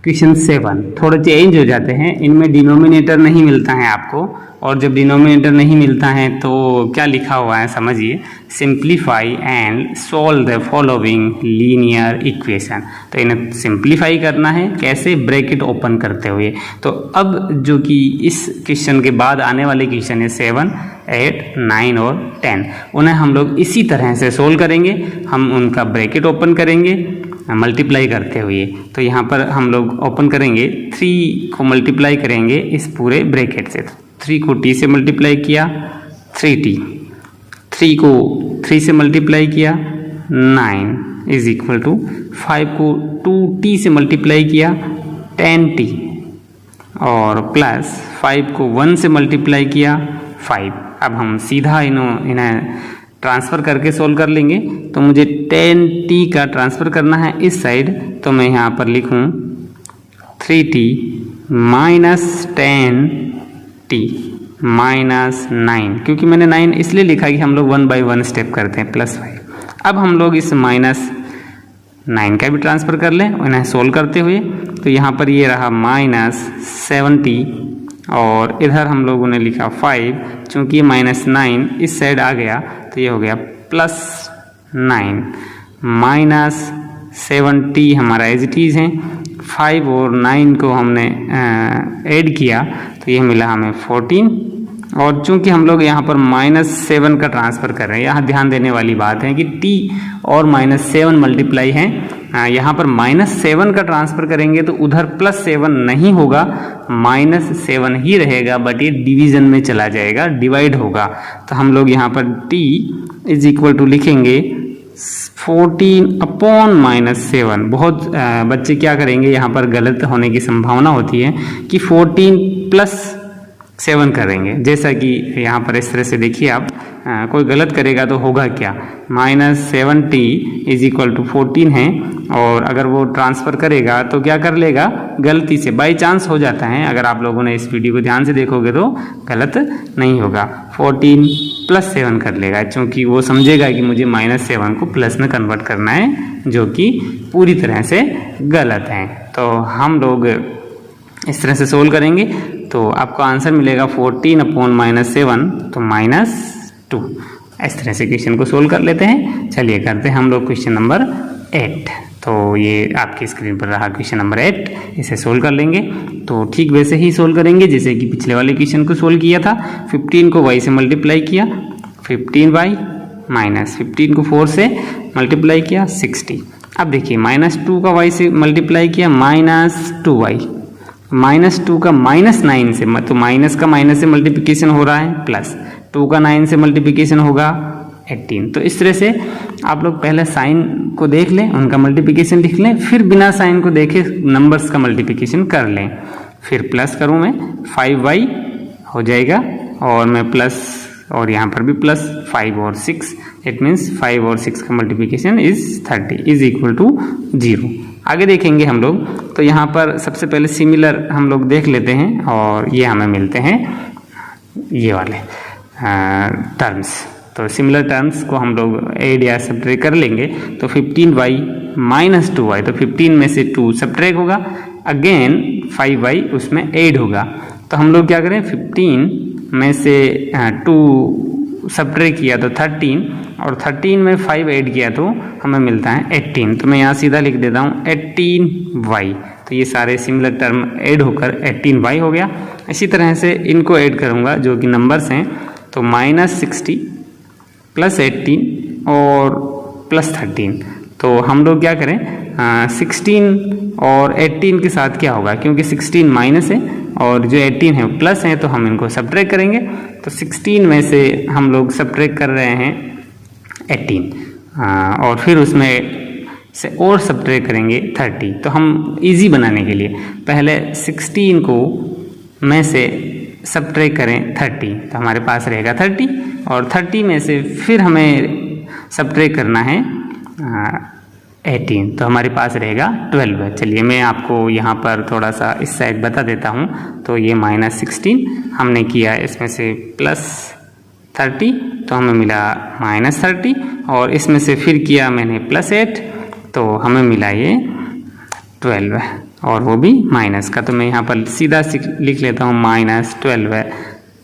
Question 7 थोड़े change हो जाते हैं, इनमें डिनोमिनेटर नहीं मिलता है आपको, और जब डिनोमिनेटर नहीं मिलता है तो क्या लिखा हुआ है समझिए, simplify and solve the following linear equation. तो इन्हें सिंप्लीफाई करना है कैसे, ब्रैकेट ओपन करते हुए। तो अब जो कि इस क्वेश्चन के बाद आने वाले क्वेश्चन है 7, 8, 9 और 10, उन्हें हम लोग इसी तरह से सोल्व करेंगे। हम उनका ब्रैकेट ओपन करेंगे मल्टीप्लाई करते हुए। तो यहाँ पर हम लोग ओपन करेंगे, 3 को मल्टीप्लाई करेंगे इस पूरे ब्रैकेट से। 3 को t से मल्टीप्लाई किया 3t, 3 को 3 से मल्टीप्लाई किया 9 इज इक्वल टू 5 को 2t से मल्टीप्लाई किया 10t, और प्लस 5 को 1 से मल्टीप्लाई किया 5। अब हम सीधा इन्हें ट्रांसफ़र करके सोल्व कर लेंगे। तो मुझे 10t का ट्रांसफ़र करना है इस साइड, तो मैं यहाँ पर लिखूँ 3t माइनस 10t माइनस 9, क्योंकि मैंने 9 इसलिए लिखा कि हम लोग 1 बाई 1 स्टेप करते हैं प्लस 5। अब हम लोग इस माइनस 9 का भी ट्रांसफ़र कर लें उन्हें सोल्व करते हुए। तो यहाँ पर ये रहा माइनस 7t, और इधर हम लोगों ने लिखा 5, चूँकि माइनस 9 इस साइड आ गया तो ये हो गया प्लस 9 माइनस 7t हमारा एज इट इज़ है। 5 और 9 को हमने ऐड किया तो ये मिला हमें 14, और चूंकि हम लोग यहाँ पर -7 का ट्रांसफ़र कर रहे हैं, यहाँ ध्यान देने वाली बात है कि t और -7 मल्टीप्लाई हैं। यहाँ पर -7 का ट्रांसफ़र करेंगे तो उधर +7 नहीं होगा, -7 ही रहेगा, बट ये डिवीज़न में चला जाएगा, डिवाइड होगा। तो हम लोग यहाँ पर t इज इक्वल टू लिखेंगे 14 अपॉन -7। बहुत बच्चे क्या करेंगे, यहाँ पर गलत होने की संभावना होती है कि 14 प्लस 7 करेंगे, जैसा कि यहाँ पर इस तरह से देखिए आप, कोई गलत करेगा तो होगा क्या, -7t इज इक्वल टू 14 है, और अगर वो ट्रांसफ़र करेगा तो क्या कर लेगा, गलती से बाई चांस हो जाता है, अगर आप लोगों ने इस वीडियो को ध्यान से देखोगे तो गलत नहीं होगा, 14 प्लस 7 कर लेगा, क्योंकि वो समझेगा कि मुझे -7 को प्लस में कन्वर्ट करना है, जो कि पूरी तरह से गलत है। तो हम लोग इस तरह से सोल्व करेंगे तो आपको आंसर मिलेगा 14 अपॉन -7 तो -2। इस तरह से क्वेश्चन को सोल्व कर लेते हैं। चलिए करते हैं हम लोग क्वेश्चन नंबर 8। तो ये आपकी स्क्रीन पर रहा क्वेश्चन नंबर 8, इसे सोल्व कर लेंगे। तो ठीक वैसे ही सोल्व करेंगे जैसे कि पिछले वाले क्वेश्चन को सोल्व किया था। 15 को y से मल्टीप्लाई किया 15y, -15 को 4 से मल्टीप्लाई किया 60। अब देखिए -2 का y से मल्टीप्लाई किया -2y, -2 का -9 से, तो माइनस का माइनस से मल्टीप्लिकेशन हो रहा है, प्लस 2 का 9 से मल्टीप्लिकेशन होगा 18। तो इस तरह से आप लोग पहले साइन को देख लें, उनका मल्टीप्लिकेशन लिख लें, फिर बिना साइन को देखे नंबर्स का मल्टीप्लिकेशन कर लें। फिर प्लस करूँ मैं 5y हो जाएगा, और मैं प्लस, और यहाँ पर भी प्लस 5 और 6, इट मीन्स 5 और 6 का multiplication is 30 is equal to 0। आगे देखेंगे हम लोग, तो यहाँ पर सबसे पहले सिमिलर हम लोग देख लेते हैं, और ये हमें मिलते हैं ये वाले टर्म्स। तो सिमिलर टर्म्स को हम लोग ऐड या सब्ट्रैक्ट कर लेंगे। तो 15y माइनस 2y, तो 15 में से 2 सब्ट्रैक्ट होगा, अगेन 5y उसमें ऐड होगा। तो हम लोग क्या करें, 15 में से 2 सब्ट्रैक्ट किया तो 13, और 13 में 5 ऐड किया तो हमें मिलता है 18। तो मैं यहाँ सीधा लिख देता हूँ 18y। तो ये सारे सिमिलर टर्म ऐड होकर 18y हो गया। इसी तरह से इनको ऐड करूँगा जो कि नंबर्स हैं, तो -60 प्लस 18 और प्लस 13। तो हम लोग क्या करें, 16 और 18 के साथ क्या होगा, क्योंकि 16 माइनस है और जो 18 है वो प्लस है, तो हम इनको सब्ट्रैक्ट करेंगे। तो 16 में से हम लोग सब्ट्रैक्ट कर रहे हैं 18, और फिर उसमें से और सब्ट्रैक्ट करेंगे 30। तो हम इजी बनाने के लिए पहले 16 को में से सब्ट्रैक्ट करें 30, तो हमारे पास रहेगा 30, और 30 में से फिर हमें सब्ट्रैक्ट करना है 18, तो हमारे पास रहेगा 12। चलिए मैं आपको यहाँ पर थोड़ा सा इस साइड बता देता हूँ। तो ये -16 हमने किया, इसमें से +30, तो हमें मिला -30, और इसमें से फिर किया मैंने +8, तो हमें मिला ये 12। और वो भी माइनस का। तो मैं यहाँ पर सीधा लिख लेता हूँ -12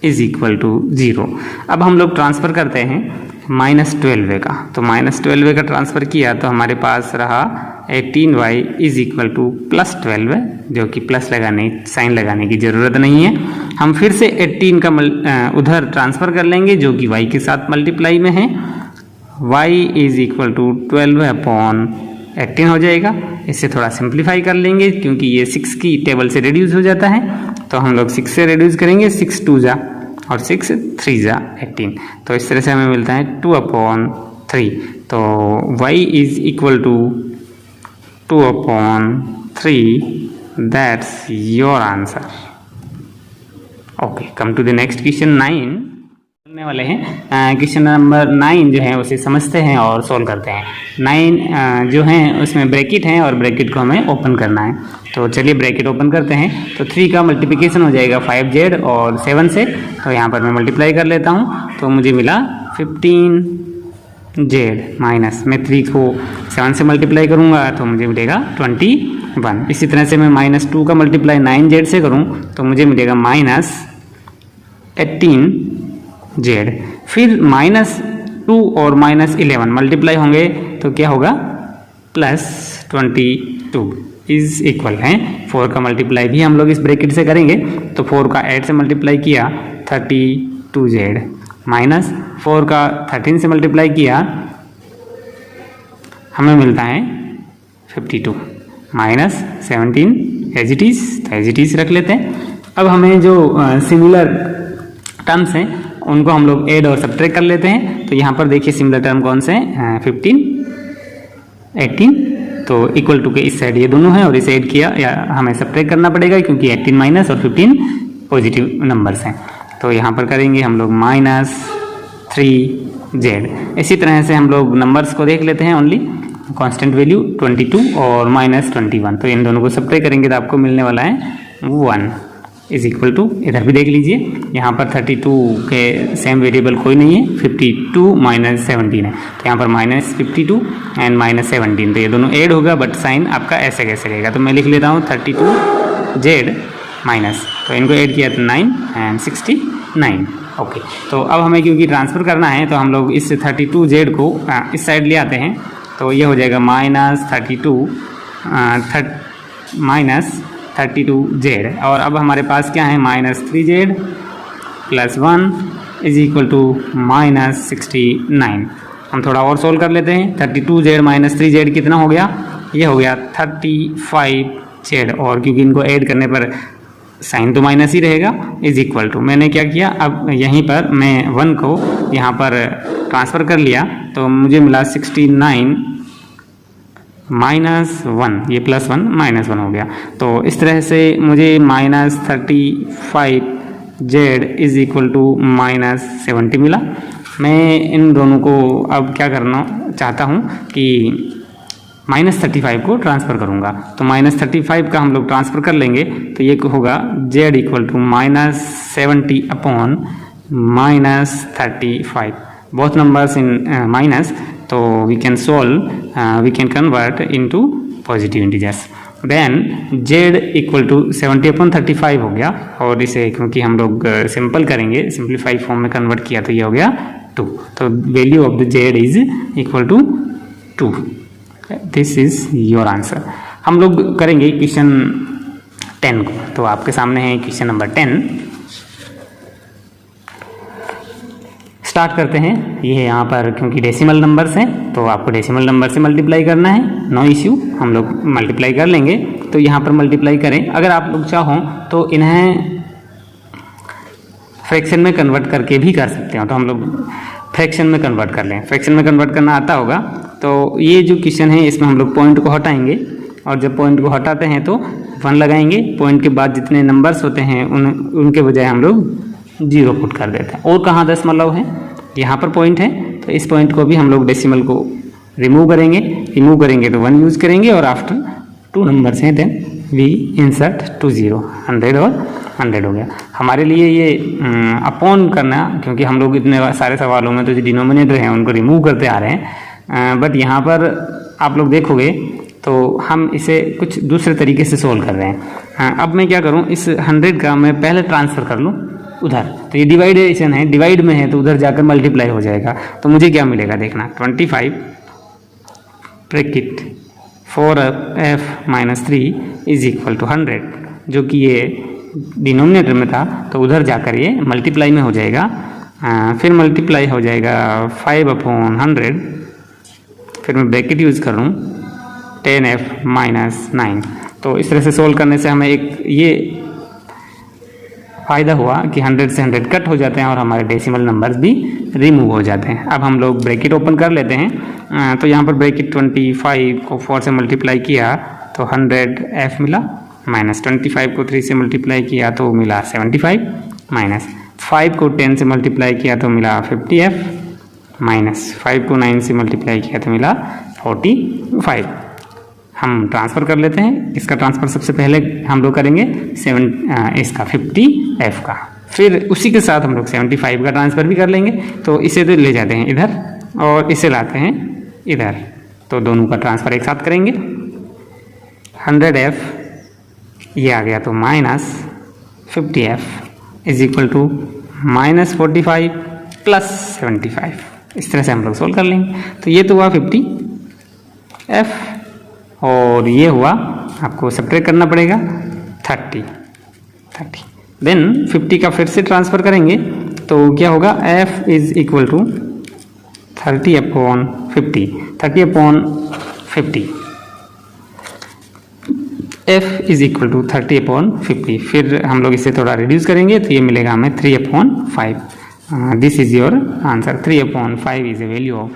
इज इक्वल टू 0। अब हम लोग ट्रांसफ़र करते हैं -12 का। तो -12 का ट्रांसफ़र किया तो हमारे पास रहा 18y इज इक्वल टू +12, जो कि प्लस लगाने साइन लगाने की ज़रूरत नहीं है। हम फिर से 18 का उधर ट्रांसफ़र कर लेंगे जो कि y के साथ मल्टीप्लाई में है। y इज इक्वल टू 12/18 हो जाएगा। इससे थोड़ा सिंप्लीफाई कर लेंगे क्योंकि ये 6 की टेबल से रिड्यूस हो जाता है, तो हम लोग 6 से रिड्यूस करेंगे, 6 2 जा और 6 3 जा 18। तो इस तरह से हमें मिलता है 2/3। तो y is equal to 2/3, that's your answer. Okay, come to the next question 9 करने वाले हैं। क्वेश्चन नंबर 9 जो है उसे समझते हैं और सोल्व करते हैं। 9 जो है उसमें ब्रैकेट है और ब्रैकेट को हमें ओपन करना है। तो चलिए ब्रैकेट ओपन करते हैं। तो 3 का मल्टीप्लिकेशन हो जाएगा 5z और 7 से। तो यहाँ पर मैं मल्टीप्लाई कर लेता हूँ, तो मुझे मिला 15z माइनस मैं 3 को 7 से मल्टीप्लाई करूँगा तो मुझे मिलेगा 21। इसी तरह से मैं -2 का मल्टीप्लाई 9z से करूँ तो मुझे मिलेगा -18z। फिर -2 और -11 मल्टीप्लाई होंगे तो क्या होगा, +22 इज इक्वल है 4 का मल्टीप्लाई भी हम लोग इस ब्रैकेट से करेंगे। तो 4 का 8 से मल्टीप्लाई किया 32z माइनस 4 का 13 से मल्टीप्लाई किया हमें मिलता है 52 माइनस 17 एज इट इज़, तो एज इट इज़ रख लेते हैं। अब हमें जो सिमिलर टर्म्स हैं उनको हम लोग ऐड और सब्ट्रैक्ट कर लेते हैं। तो यहाँ पर देखिए सिमिलर टर्म कौन से हैं, 15 18, तो इक्वल टू के इस साइड ये दोनों हैं और इसे ऐड किया या हमें सब्ट्रैक्ट करना पड़ेगा क्योंकि 18 माइनस और 15 पॉजिटिव नंबर्स हैं। तो यहाँ पर करेंगे हम लोग -3z। इसी तरह से हम लोग नंबर्स को देख लेते हैं, ओनली कांस्टेंट वैल्यू 22 और -21। तो इन दोनों को सब्ट्रैक्ट करेंगे तो आपको मिलने वाला है 1 इज इक्वल टू, इधर भी देख लीजिए यहाँ पर 32 के सेम वेरिएबल कोई नहीं है, 52 -17 है। तो यहाँ पर -52 एंड -17, तो ये दोनों ऐड होगा बट साइन आपका ऐसे कैसे रहेगा। तो मैं लिख लेता हूँ 32z माइनस, तो इनको ऐड किया तो 9 एंड 69। ओके, तो अब हमें क्योंकि ट्रांसफ़र करना है तो हम लोग इस 32z को इस साइड ले आते हैं। तो ये हो जाएगा -32z और अब हमारे पास क्या है -3z + 1 इज इक्वल टू -69। हम थोड़ा और सोल्व कर लेते हैं। 32z - 3z कितना हो गया, ये हो गया 35z और क्योंकि इनको ऐड करने पर साइन तो माइनस ही रहेगा, इज इक्वल टू मैंने क्या किया, अब यहीं पर मैं 1 को यहाँ पर ट्रांसफ़र कर लिया तो मुझे मिला 69 -1, ये +1 -1 हो गया। तो इस तरह से मुझे -35z इज इक्वल टू -70 मिला। मैं इन दोनों को अब क्या करना चाहता हूँ कि -35 को ट्रांसफ़र करूँगा। तो -35 का हम लोग ट्रांसफ़र कर लेंगे तो ये होगा z equal to -70/-35, both numbers in minus, तो we can solve, we can convert into positive integers. Then z equal to 70/35 हो गया और इसे क्योंकि हम लोग सिंपल करेंगे, सिंप्लीफाई फॉर्म में कन्वर्ट किया तो ये हो गया 2। तो value of the z is equal to 2। This is your answer. हम लोग करेंगे क्वेश्चन 10 को। तो आपके सामने है क्वेश्चन नंबर 10। स्टार्ट करते हैं। ये है यहाँ पर क्योंकि डेसिमल नंबर्स हैं तो आपको डेसिमल नंबर से मल्टीप्लाई करना है, नो इश्यू, हम लोग मल्टीप्लाई कर लेंगे। तो यहाँ पर मल्टीप्लाई करें, अगर आप लोग चाहों तो इन्हें फ्रैक्शन में कन्वर्ट करके भी कर सकते हो। तो हम लोग फ्रैक्शन में कन्वर्ट कर लें, फ्रैक्शन में कन्वर्ट करना आता होगा। तो ये जो क्वेश्चन है इसमें हम लोग पॉइंट को हटाएंगे और जब पॉइंट को हटाते हैं तो 1 लगाएंगे, पॉइंट के बाद जितने नंबर्स होते हैं उनके बजाय हम लोग 0 पुट कर देते हैं। और कहाँ दशमलव है, यहाँ पर पॉइंट है, तो इस पॉइंट को भी हम लोग डेसिमल को रिमूव करेंगे तो 1 यूज़ करेंगे और आफ्टर 2 नंबर्स हैं देन वी इंसर्ट 2 0, 100 और 100 हो गया। हमारे लिए ये अपॉन करना, क्योंकि हम लोग इतने सारे सवालों में तो जो डिनोमिनेटर हैं उनको रिमूव करते आ रहे हैं, बट यहाँ पर आप लोग देखोगे तो हम इसे कुछ दूसरे तरीके से सोल्व कर रहे हैं। हाँ, अब मैं क्या करूँ, इस 100 का मैं पहले ट्रांसफ़र कर लूँ उधर। तो ये डिवाइडेशन है, डिवाइड में है तो उधर जाकर मल्टीप्लाई हो जाएगा। तो मुझे क्या मिलेगा देखना, 25 bracket 4f minus 3 is equal to 100, जो कि ये डिनोमिनेटर में था तो उधर जाकर ये मल्टीप्लाई में हो जाएगा। फिर मल्टीप्लाई हो जाएगा 5/100, फिर मैं ब्रैकेट यूज़ कर लूँ 10f माइनस 9। तो इस तरह से सोल्व करने से हमें एक ये फ़ायदा हुआ कि 100 से 100 कट हो जाते हैं और हमारे डेसिमल नंबर्स भी रिमूव हो जाते हैं। अब हम लोग ब्रैकेट ओपन कर लेते हैं। तो यहाँ पर ब्रैकेट 25 को 4 से मल्टीप्लाई किया तो 100f मिला, माइनस 25 को 3 से मल्टीप्लाई किया तो मिला 75, माइनस 5 को 10 से मल्टीप्लाई किया तो मिला 50f, माइनस 5 को 9 से मल्टीप्लाई किया तो मिला 45। हम ट्रांसफ़र कर लेते हैं। इसका ट्रांसफ़र सबसे पहले हम लोग करेंगे इसका 50f का, फिर उसी के साथ हम लोग 75 का ट्रांसफ़र भी कर लेंगे। तो इसे तो ले जाते हैं इधर और इसे लाते हैं इधर, तो दोनों का ट्रांसफ़र एक साथ करेंगे। 100f ये आ गया तो minus 50f is equal to minus 45 plus 75। इस तरह से हम लोग सोल्व कर लेंगे। तो ये तो हुआ 50f और ये हुआ, आपको सब्ट्रैक्ट करना पड़ेगा 30। देन 50 का फिर से ट्रांसफ़र करेंगे तो क्या होगा, f is equal to 30/50, 30/50, f is equal to 30/50। फिर हम लोग इसे थोड़ा रिड्यूस करेंगे तो ये मिलेगा हमें 3/5। This is your answer. 3/5 is a value of